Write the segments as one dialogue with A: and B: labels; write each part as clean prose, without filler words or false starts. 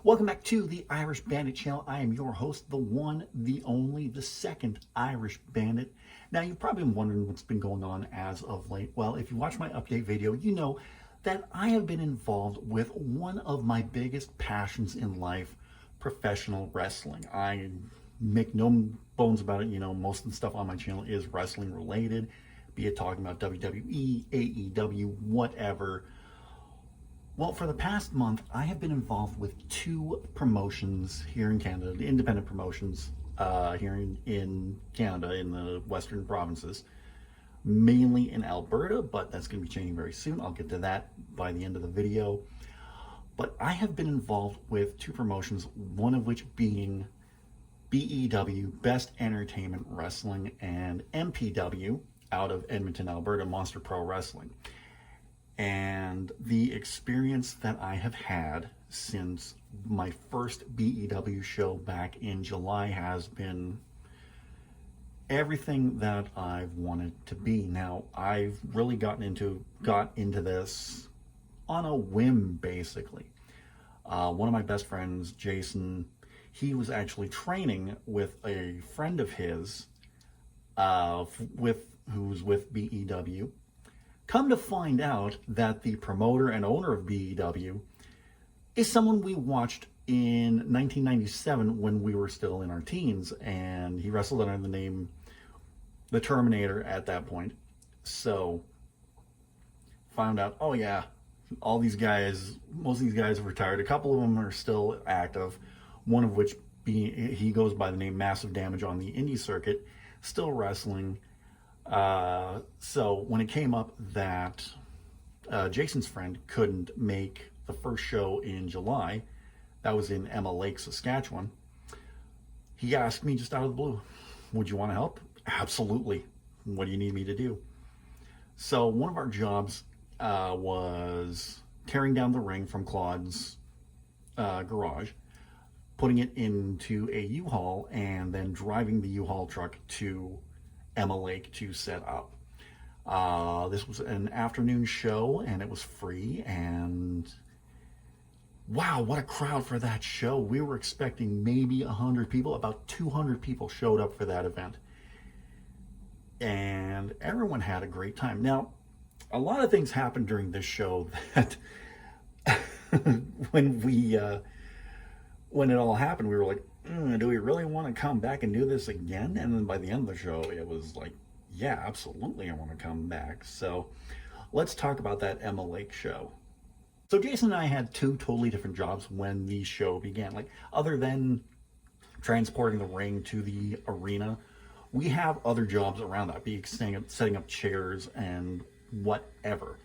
A: Welcome back to the Irish Bandit channel. I am your host, the one, the only, the second Irish Bandit. Now, you've probably been wondering what's been going on as of late. Well, if you watch my update video, you know that I have been involved with one of my biggest passions in life, professional wrestling. I make no bones about it. You know, most of the stuff on my channel is wrestling related, be it talking about WWE, AEW, whatever. Well, for the past month, I have been involved with two promotions here in Canada, the independent promotions here in Canada, in the western provinces, mainly in Alberta, but that's going to be changing very soon. I'll get to that by the end of the video. But I have been involved with two promotions, one of which being BEW, Best Entertainment Wrestling, and MPW out of Edmonton, Alberta, Monster Pro Wrestling. And the experience that I have had since my first BEW show back in July has been everything that I've wanted to be. Now, I've really got into this on a whim, basically. One of my best friends, Jason, he was actually training with a friend of his who's with BEW. Come to find out that the promoter and owner of BEW is someone we watched in 1997 when we were still in our teens, and he wrestled under the name The Terminator at that point. So, found out, oh yeah, all these guys, most of these guys have retired. A couple of them are still active, one of which he goes by the name Massive Damage on the indie circuit, still wrestling. So when it came up that Jason's friend couldn't make the first show in July, that was in Emma Lake, Saskatchewan, he asked me just out of the blue, would you want to help? Absolutely. What do you need me to do? So one of our jobs was tearing down the ring from Claude's garage, putting it into a U-Haul, and then driving the U-Haul truck to Emma Lake to set up. This was an afternoon show and it was free, and wow, what a crowd for that show. We were expecting maybe 100 people. About 200 people showed up for that event, and everyone had a great time. Now, a lot of things happened during this show that when it all happened, we were like, do we really want to come back and do this again? And then by the end of the show, it was like, yeah, absolutely, I want to come back. So let's talk about that Emma Lake show. So Jason and I had two totally different jobs when the show began. Like, other than transporting the ring to the arena, we have other jobs around that, be setting up chairs and whatever.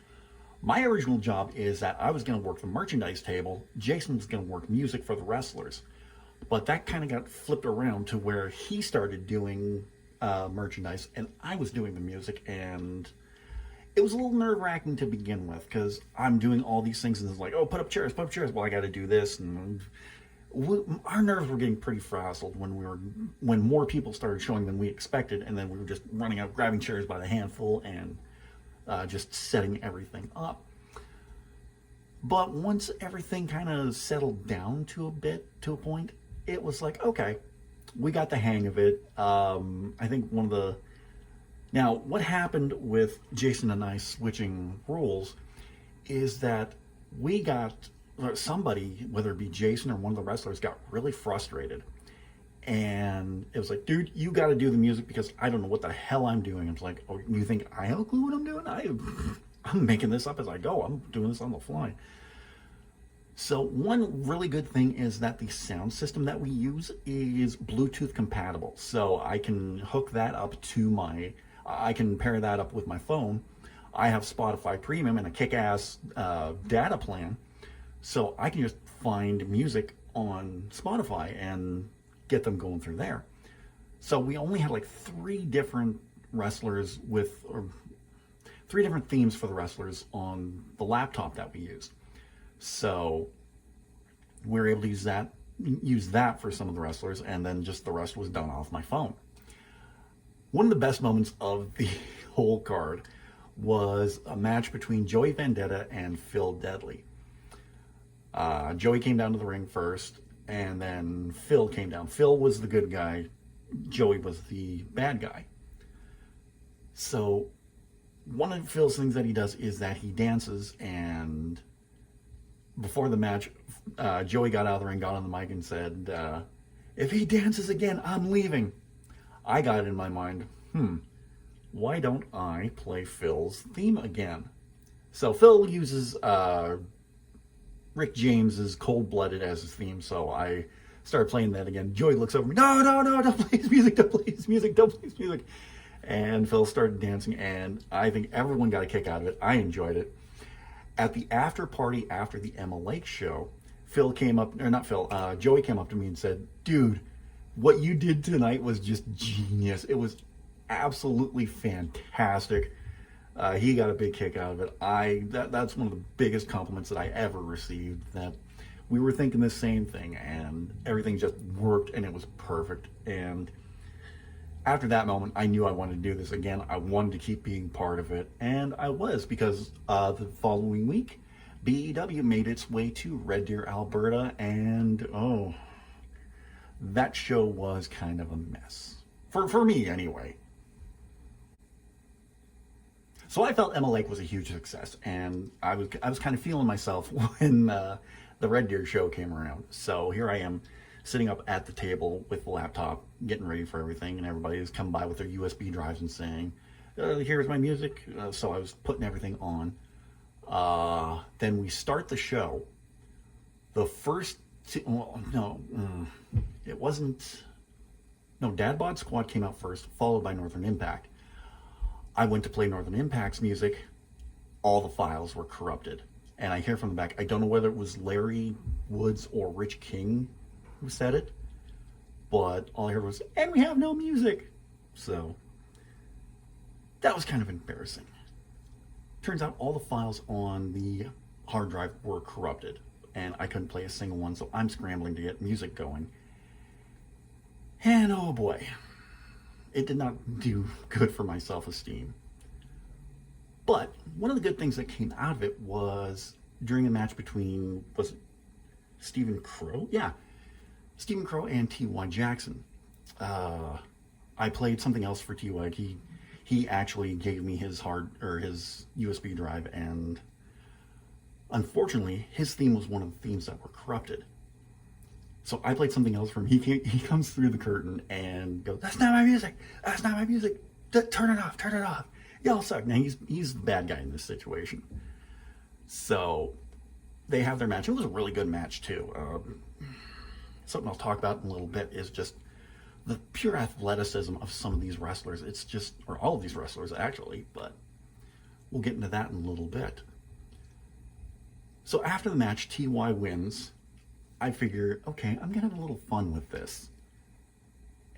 A: My original job is that I was going to work the merchandise table. Jason was going to work music for the wrestlers. But that kind of got flipped around to where he started doing merchandise and I was doing the music, and it was a little nerve-wracking to begin with because I'm doing all these things and it's like, oh, put up chairs. Well, I got to do this, and our nerves were getting pretty frazzled when more people started showing than we expected, and then we were just running out, grabbing chairs by the handful and just setting everything up. But once everything kind of settled down to a point, it was like, okay, we got the hang of it. I think now what happened with Jason and I switching roles is that somebody, whether it be Jason or one of the wrestlers, got really frustrated. And it was like, dude, you got to do the music because I don't know what the hell I'm doing. It's like, oh, you think I have a clue what I'm doing? I'm making this up as I go. I'm doing this on the fly. So one really good thing is that the sound system that we use is Bluetooth compatible. So I can hook that up to I can pair that up with my phone. I have Spotify Premium and a kick-ass data plan. So I can just find music on Spotify and get them going through there. So we only had like three different themes for the wrestlers on the laptop that we used. So we were able to use that for some of the wrestlers, and then just the rest was done off my phone. One of the best moments of the whole card was a match between Joey Vendetta and Phil Deadly. Joey came down to the ring first, and then Phil came down. Phil was the good guy. Joey was the bad guy. So one of Phil's things that he does is that he dances, and before the match, Joey got out of the ring, got on the mic, and said, if he dances again, I'm leaving. I got it in my mind, why don't I play Phil's theme again? So Phil uses Rick James's Cold Blooded as his theme, so I started playing that again. Joey looks over me, no, don't play his music, don't play his music, don't play his music. And Phil started dancing, and I think everyone got a kick out of it. I enjoyed it. At the after party after the Emma Lake show, Joey came up to me and said, dude, what you did tonight was just genius. It was absolutely fantastic. He got a big kick out of it. That's one of the biggest compliments that I ever received, that we were thinking the same thing, and everything just worked, and it was perfect. And after that moment, I knew I wanted to do this again. I wanted to keep being part of it, and I was, because the following week, BEW made its way to Red Deer, Alberta, and that show was kind of a mess. For me, anyway. So I felt Emma Lake was a huge success, and I was kind of feeling myself when the Red Deer show came around. So here I am, sitting up at the table with the laptop, getting ready for everything, and everybody's come by with their USB drives and saying, here's my music. So I was putting everything on. Then we start the show. The first, it wasn't, Dad Bod Squad came out first, followed by Northern Impact. I went to play Northern Impact's music. All the files were corrupted. And I hear from the back, I don't know whether it was Larry Woods or Rich King who said it, but all I heard was, and we have no music. So that was kind of embarrassing. Turns out all the files on the hard drive were corrupted, and I couldn't play a single one, so I'm scrambling to get music going. And oh boy, it did not do good for my self-esteem. But one of the good things that came out of it was during a match between, was it Stephen Crow? Yeah, Stephen Crow and T.Y. Jackson. I played something else for T.Y. He actually gave me his his USB drive, and unfortunately, his theme was one of the themes that were corrupted. So I played something else for him. He comes through the curtain and goes, "That's not my music. That's not my music. Turn it off. Turn it off. Y'all suck." Now he's the bad guy in this situation. So they have their match. It was a really good match too. Something I'll talk about in a little bit is just the pure athleticism of some of these wrestlers. It's just, or all of these wrestlers actually, but we'll get into that in a little bit. So after the match, TY wins. I figure, okay, I'm gonna have a little fun with this.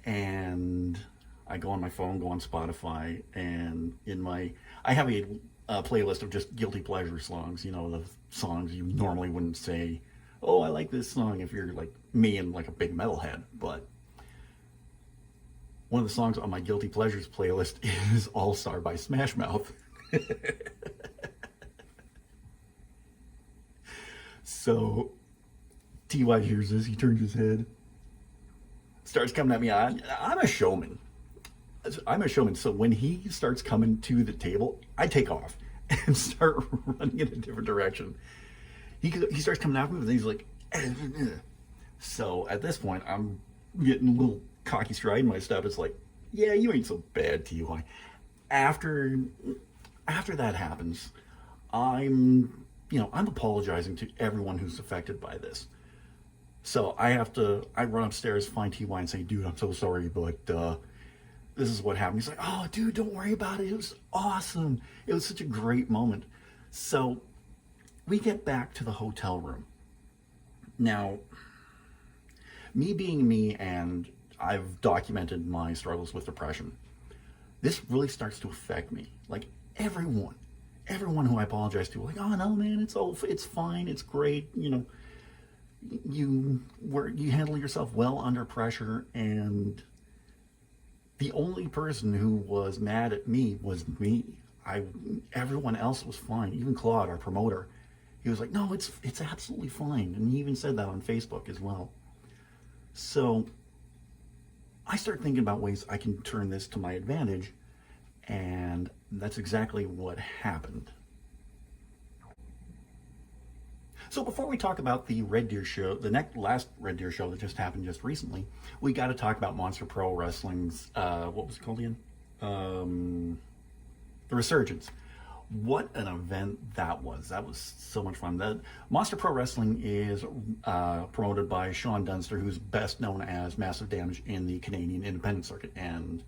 A: And I go on my phone, go on Spotify, and I have a playlist of just guilty pleasure songs, the songs you normally wouldn't say, oh, I like this song if you're like me and like a big metalhead. But one of the songs on my guilty pleasures playlist is All Star by Smash Mouth. So T.Y. hears this, he turns his head, starts coming at me. I'm a showman. So when he starts coming to the table, I take off and start running in a different direction. He starts coming after me, and he's like, so at this point, I'm getting a little cocky stride in my step. It's like, yeah, you ain't so bad, T.Y. After that happens, I'm apologizing to everyone who's affected by this. So I run upstairs, find T.Y. and say, dude, I'm so sorry, but this is what happened. He's like, oh, dude, don't worry about it. It was awesome. It was such a great moment. So we get back to the hotel room. Now, me being me, and I've documented my struggles with depression, this really starts to affect me. Like everyone who I apologize to, like, oh no, man, it's fine, it's great, you handle yourself well under pressure. And the only person who was mad at me was me. Everyone else was fine. Even Claude, our promoter, he He was like, no, it's absolutely fine. And he even said that on Facebook as well. So I start thinking about ways I can turn this to my advantage, and that's exactly what happened. So before we talk about the Red Deer show, the last Red Deer show that just happened just recently, we got to talk about Monster Pro Wrestling's, what was it called again? The Resurgence. What an event that was. That was so much fun. That Monster Pro Wrestling is promoted by Sean Dunster, who's best known as Massive Damage in the Canadian independent circuit. And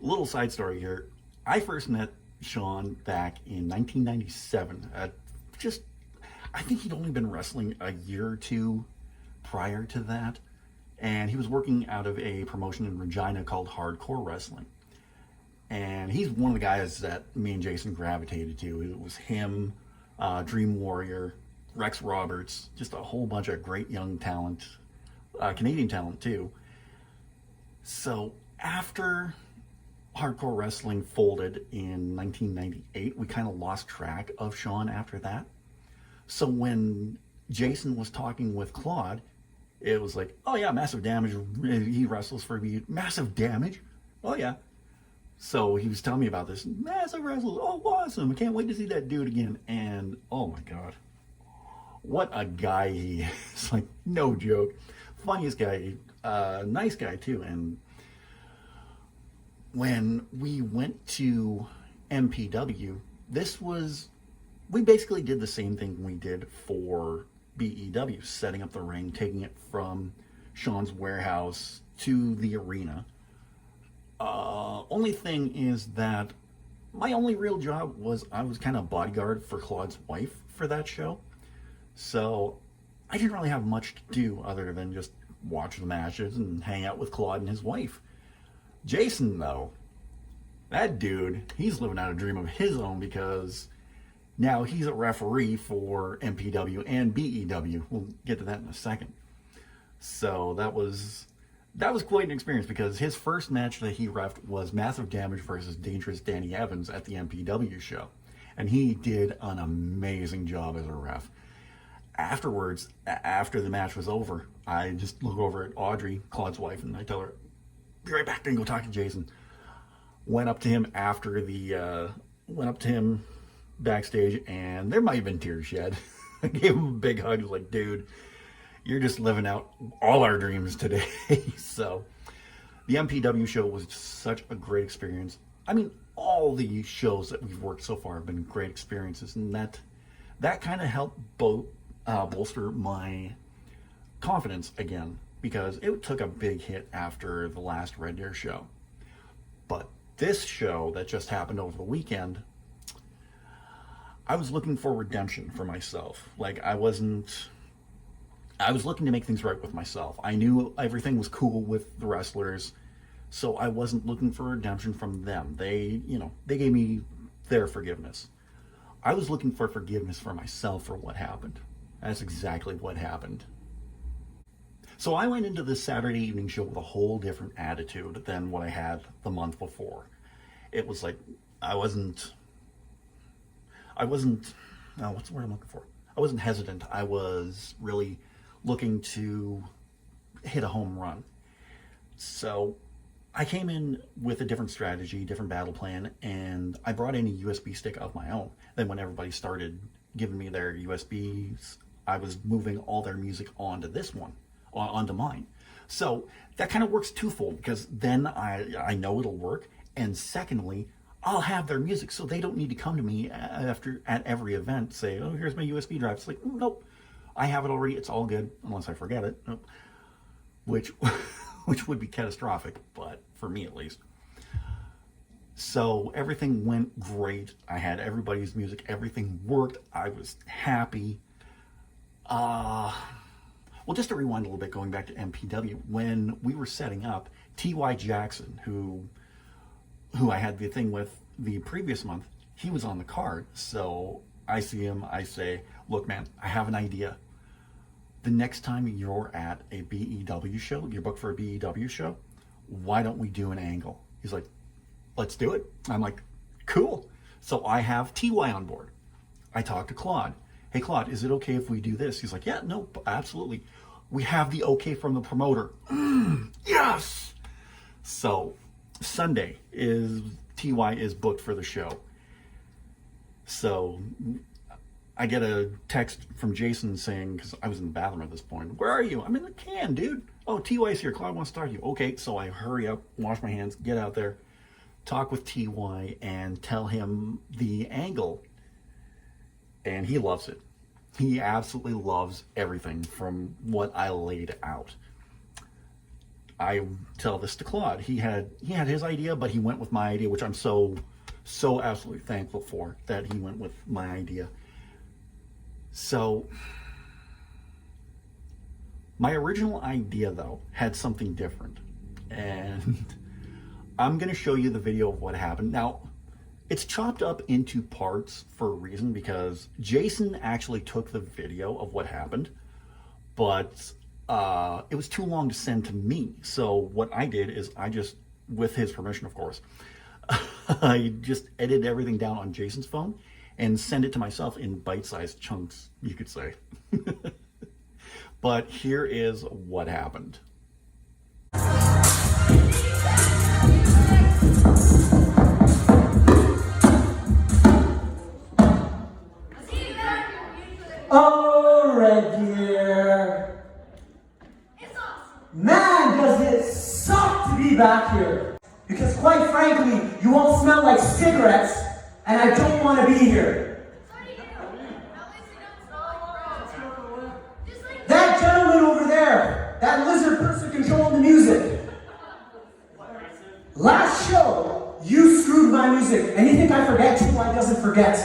A: a little side story here. I first met Sean back in 1997. I think he'd only been wrestling a year or two prior to that. And he was working out of a promotion in Regina called Hardcore Wrestling. And he's one of the guys that me and Jason gravitated to. It was him, Dream Warrior, Rex Roberts, just a whole bunch of great young talent, Canadian talent too. So after Hardcore Wrestling folded in 1998, we kind of lost track of Sean after that. So when Jason was talking with Claude, it was like, oh yeah, Massive Damage, he wrestles for me. Massive Damage? Oh yeah. So he was telling me about this massive wrestler. Oh, awesome. I can't wait to see that dude again. And oh my God, what a guy he is. Like, no joke. Funniest guy, nice guy too. And when we went to MPW, we basically did the same thing we did for BEW, setting up the ring, taking it from Sean's warehouse to the arena. Only thing is that my only real job was I was kind of bodyguard for Claude's wife for that show. So I didn't really have much to do other than just watch the matches and hang out with Claude and his wife. Jason, though, that dude, he's living out a dream of his own because now he's a referee for MPW and BEW. We'll get to that in a second. So that was quite an experience because his first match that he refed was Massive Damage versus Dangerous Danny Evans at the MPW show. And he did an amazing job as a ref. Afterwards, after the match was over, I just look over at Audrey, Claude's wife, and I tell her, be right back, then go talk to Jason. Went up to him backstage, and there might have been tears shed. I gave him a big hug, like, dude, you're just living out all our dreams today. So the MPW show was such a great experience. I mean, all the shows that we've worked so far have been great experiences, and that kind of helped bolster my confidence again, because it took a big hit after the last Red Deer show. But this show that just happened over the weekend, I was looking for redemption for myself. Like, I was looking to make things right with myself. I knew everything was cool with the wrestlers, so I wasn't looking for redemption from them. They gave me their forgiveness. I was looking for forgiveness for myself for what happened. That's exactly what happened. So I went into this Saturday evening show with a whole different attitude than what I had the month before. It was like, what's the word I'm looking for? I wasn't hesitant. I was really looking to hit a home run. So I came in with a different strategy, different battle plan, and I brought in a USB stick of my own. Then when everybody started giving me their USBs, I was moving all their music onto this one, onto mine. So that kind of works twofold, because then I know it'll work, and secondly, I'll have their music, so they don't need to come to me at every event, say, oh, here's my USB drive. It's like, nope, I have it already. It's all good, unless I forget it, which would be catastrophic, but for me at least. So everything went great. I had everybody's music. Everything worked. I was happy. Well, just to rewind a little bit, going back to MPW, when we were setting up, T.Y. Jackson, who I had the thing with the previous month, he was on the card. So I see him, I say, look, man, I have an idea. The next time you're at a BEW show, you're booked for a BEW show, why don't we do an angle? He's like, let's do it. I'm like, cool. So I have TY on board. I talked to Claude. hey Claude, is it okay if we do this? He's like, yeah, no, absolutely. We have the okay from the promoter. Yes. So Sunday is TY is booked for the show. So I get a text from Jason saying, because I was in the bathroom at this point, where are you? I'm in the can, dude. Oh, TY's here. Claude wants to start you. Okay, so I hurry up, wash my hands, get out there, talk with TY, and tell him the angle. And he loves it. He absolutely loves everything from what I laid out. I tell this to Claude. He had his idea, but he went with my idea, which I'm so absolutely thankful for, that he went with my idea. So my original idea, though, had something different. And I'm going to show you the video of what happened. Now, it's chopped up into parts for a reason, because Jason actually took the video of what happened, but it was too long to send to me. So what I did is I just, with his permission, of course, I just edited everything down on Jason's phone and send it to myself in bite-sized chunks, you could say. But here is what happened.
B: Alright, dear. Man, does it suck to be back here. Because quite frankly, you all smell like cigarettes, and I don't want to be here. That gentleman over there, that lizard person controlling the music. Last show, you screwed my music, and you think I forget? TY doesn't forget.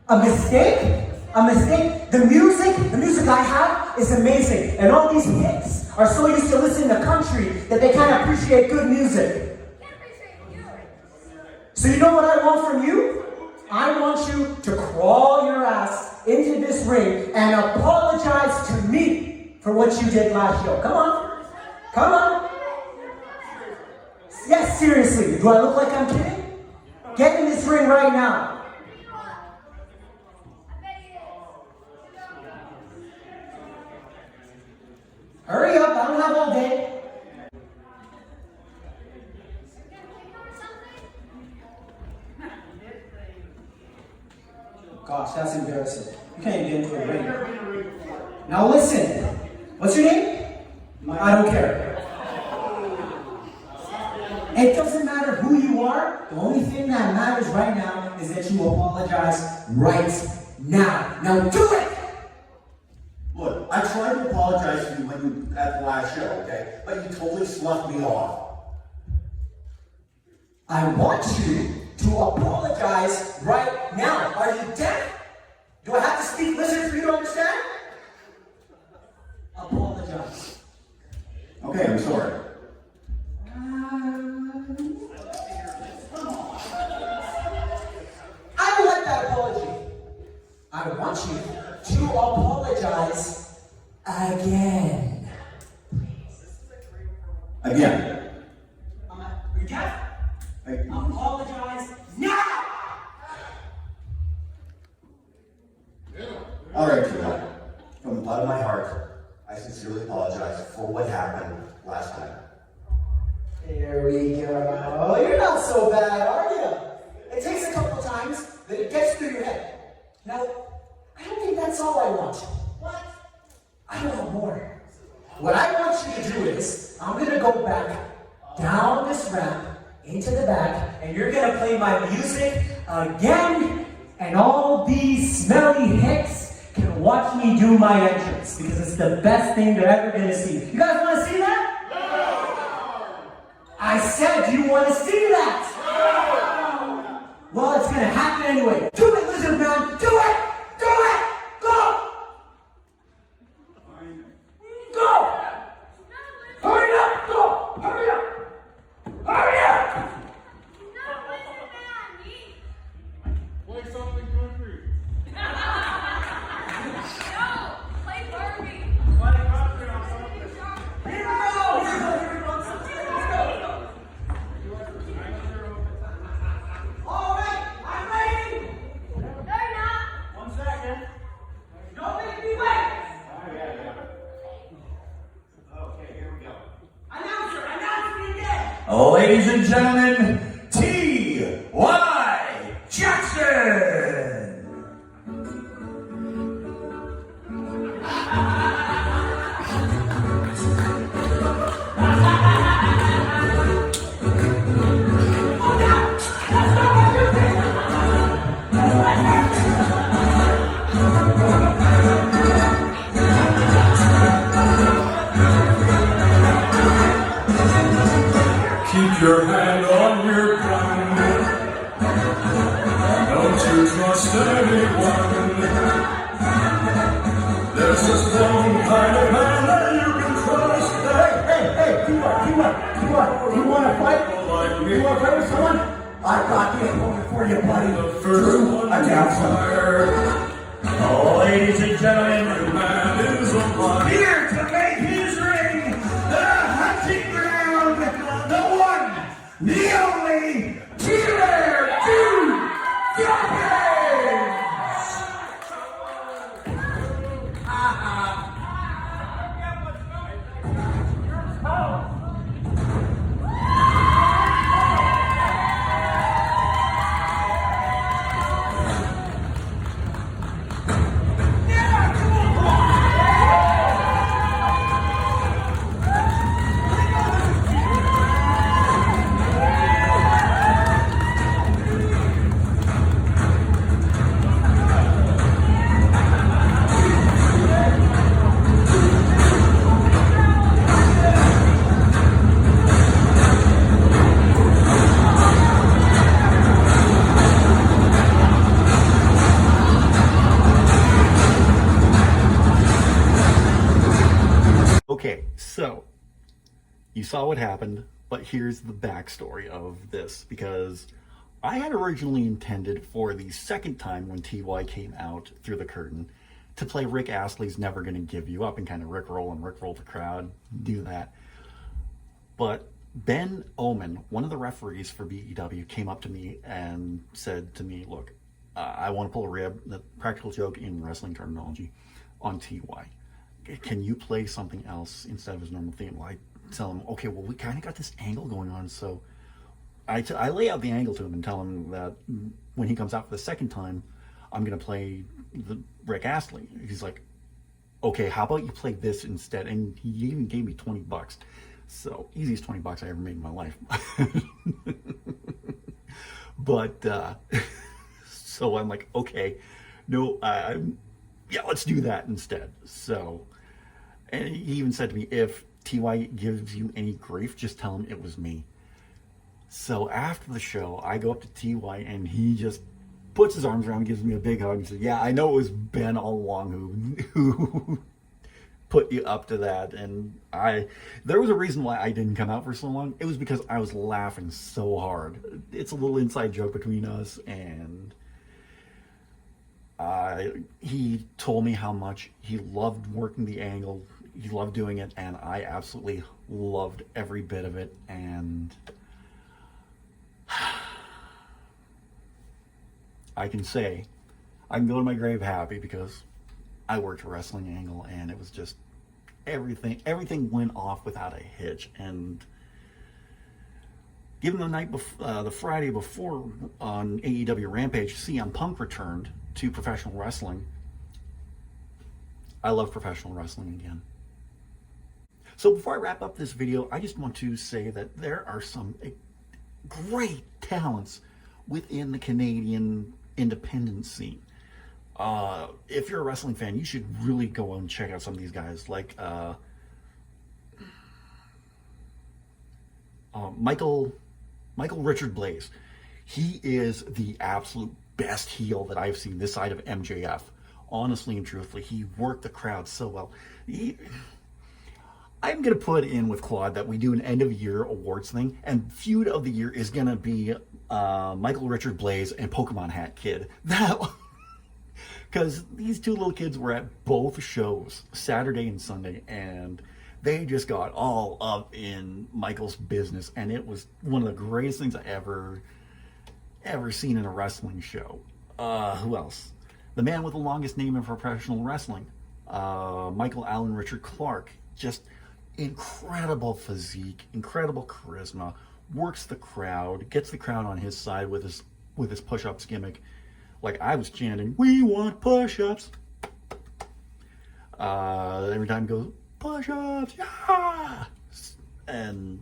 B: A mistake? A mistake? The music I have is amazing. And all these hicks are so used to listening to country that they can't appreciate good music. So you know what I want from you? I want you to crawl your ass into this ring and apologize to me for what you did last show. Come on. Come on. Yes, seriously. Do I look like I'm kidding? Get in this ring right now. Hurry up, I don't have all day. Gosh, that's embarrassing. You can't even get into a ring. Now listen, what's your name? I don't care. It doesn't matter who you are. The only thing that matters right now is that you apologize right now. Now do it!
C: Look, I tried to apologize to you at the last show, okay? But you totally sloughed me off.
B: I want you to apologize right now. Are you deaf? Do I have to speak lizard for you to understand? Apologize.
C: Okay, I'm sorry.
B: I don't like that apology. I want you to apologize again.
C: Again.
B: You deaf? Apologize now!
C: All right, Tila. From the bottom of my heart, I sincerely apologize for what happened last time.
B: There we go. You're not so bad, are you? It takes a couple times, then it gets through your head. Now, I don't think that's all I want. What? I want more. What I want you to do is, I'm going to go back down this ramp into the back, and you're going to play my music again, and all these smelly hicks can watch me do my entrance, because it's the best thing they're ever going to see. You guys want to see that? No! I said, do you want to see that? No! Well, it's going to happen anyway. Do it, lizard man! Do it! Do it! Go! Go! Hurry up! Go! Hurry up! Hurry up!
D: Play something country.
E: No, play Barbie.
D: Play country or something.
B: Here we go! Here we go! All right, I'm ready!
E: They're not.
C: Ladies and gentlemen, T.Y. Jackson!
D: Keep your hand on your gun. Don't you trust anyone. There's just one kind of man that you can trust.
B: Hey, you wanna fight?
D: Like me.
B: You wanna fight with someone? I got the opponent for you, buddy.
D: The first one
B: I got some.
D: fire.
C: Ladies and gentlemen,
D: The man is alive.
C: here to make his ring, the hunting ground, the one, the only, Killer 2 Jackson!
A: Okay, so you saw what happened, but here's the backstory of this, because I had originally intended for the second time when TY came out through the curtain to play Rick Astley's Never Gonna Give You Up and kind of rickroll the crowd, do that. But Ben Omen, one of the referees for BEW, came up to me and said to me, look, I want to pull a rib, the practical joke in wrestling terminology, on TY. Can you play something else instead of his normal theme? Well, I tell him, okay, well, we kind of got this angle going on, so I lay out the angle to him and tell him that when he comes out for the second time, I'm going to play the Rick Astley. He's like, okay, how about you play this instead? And he even gave me $20. So, easiest $20 I ever made in my life. But, so I'm like, okay, no, yeah, let's do that instead. So, and he even said to me, if TY gives you any grief, just tell him it was me. So after the show, I go up to TY and he just puts his arms around me, gives me a big hug and says, yeah, I know it was Ben all along who put you up to that. And there was a reason why I didn't come out for so long. It was because I was laughing so hard. It's a little inside joke between us, and he told me how much he loved working the angle, he loved doing it, and I absolutely loved every bit of it. And I can say I can go to my grave happy because I worked a wrestling angle, and it was just everything went off without a hitch. And given the night before, the Friday before on AEW Rampage, CM Punk returned to professional wrestling. I love professional wrestling again. So before I wrap up this video, I just want to say that there are some great talents within the Canadian independent scene. If you're a wrestling fan, you should really go and check out some of these guys, like Michael Richard Blaze. He is the absolute best heel that I've seen this side of MJF. Honestly and truthfully, he worked the crowd so well. I'm going to put in with Claude that we do an end of year awards thing, and feud of the year is going to be Michael Richard Blaze and Pokemon Hat Kid. That, because these two little kids were at both shows, Saturday and Sunday, and they just got all up in Michael's business, and it was one of the greatest things I ever seen in a wrestling show. Who else? The man with the longest name in professional wrestling, Michael Allen Richard Clark. Just incredible physique, incredible charisma, works the crowd, gets the crowd on his side with his push-ups gimmick. Like I was chanting, "We want push-ups." Every time he goes, "Push-ups, yeah!" And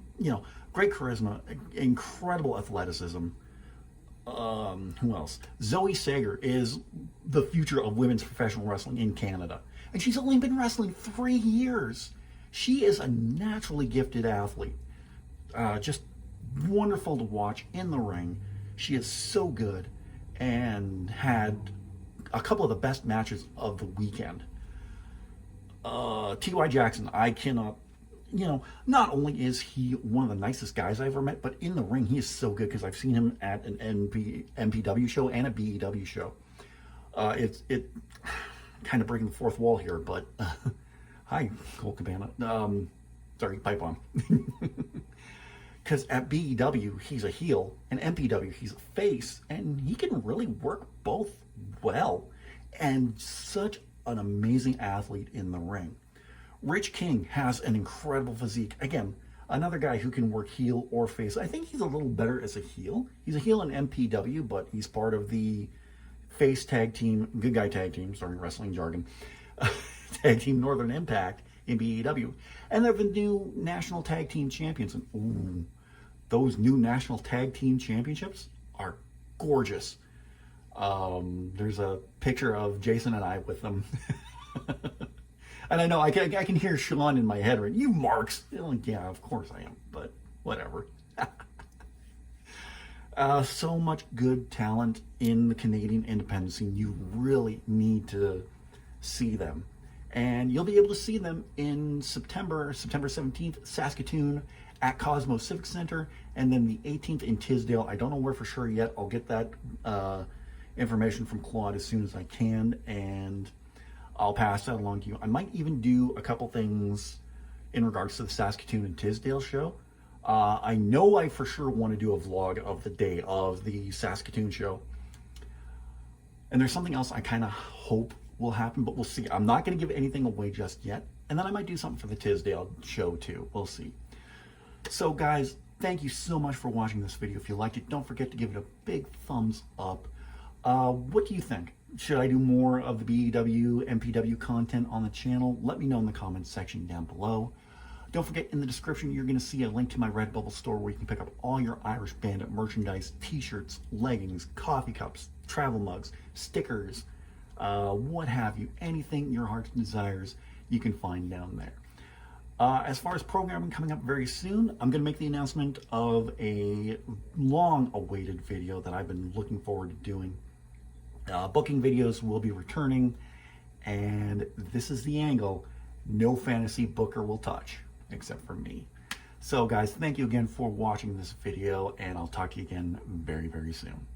A: great charisma, incredible athleticism. Who else? Zoe Sager is the future of women's professional wrestling in Canada, and she's only been wrestling 3 years. She is a naturally gifted athlete. Just wonderful to watch in the ring. She is so good and had a couple of the best matches of the weekend. T.Y. Jackson, I cannot, not only is he one of the nicest guys I ever met, but in the ring he is so good because I've seen him at an MPW show and a BEW show. It kind of breaking the fourth wall here, but hi, Cole Cabana. Sorry, pipe on. Because at BEW, he's a heel, and MPW, he's a face, and he can really work both well. And such an amazing athlete in the ring. Rich King has an incredible physique. Again, another guy who can work heel or face. I think he's a little better as a heel. He's a heel in MPW, but he's part of the face tag team, good guy tag team, sorry, wrestling jargon, tag team Northern Impact in BEW. And they're the new national tag team champions. And ooh, those new national tag team championships are gorgeous. There's a picture of Jason and I with them. And I know I can hear Sean in my head, right? You marks. Like, yeah, of course I am, but whatever. So much good talent in the Canadian independent scene. You really need to see them. And you'll be able to see them in September 17th, Saskatoon at Cosmos Civic Center, and then the 18th in Tisdale. I don't know where for sure yet. I'll get that information from Claude as soon as I can, and I'll pass that along to you. I might even do a couple things in regards to the Saskatoon and Tisdale show. I know I for sure want to do a vlog of the day of the Saskatoon show. And there's something else I kind of hope will happen, but we'll see. I'm not going to give anything away just yet. And then I might do something for the Tisdale show too. We'll see. So guys, thank you so much for watching this video. If you liked it, don't forget to give it a big thumbs up. What do you think? Should I do more of the BEW, MPW content on the channel? Let me know in the comments section down below. Don't forget, in the description, you're going to see a link to my Redbubble store where you can pick up all your Irish Bandit merchandise, t-shirts, leggings, coffee cups, travel mugs, stickers, what have you. Anything your heart desires, you can find down there. As far as programming coming up very soon, I'm going to make the announcement of a long-awaited video that I've been looking forward to doing. Booking videos will be returning, and this is the angle no fantasy booker will touch, except for me. So guys, thank you again for watching this video, and I'll talk to you again very, very soon.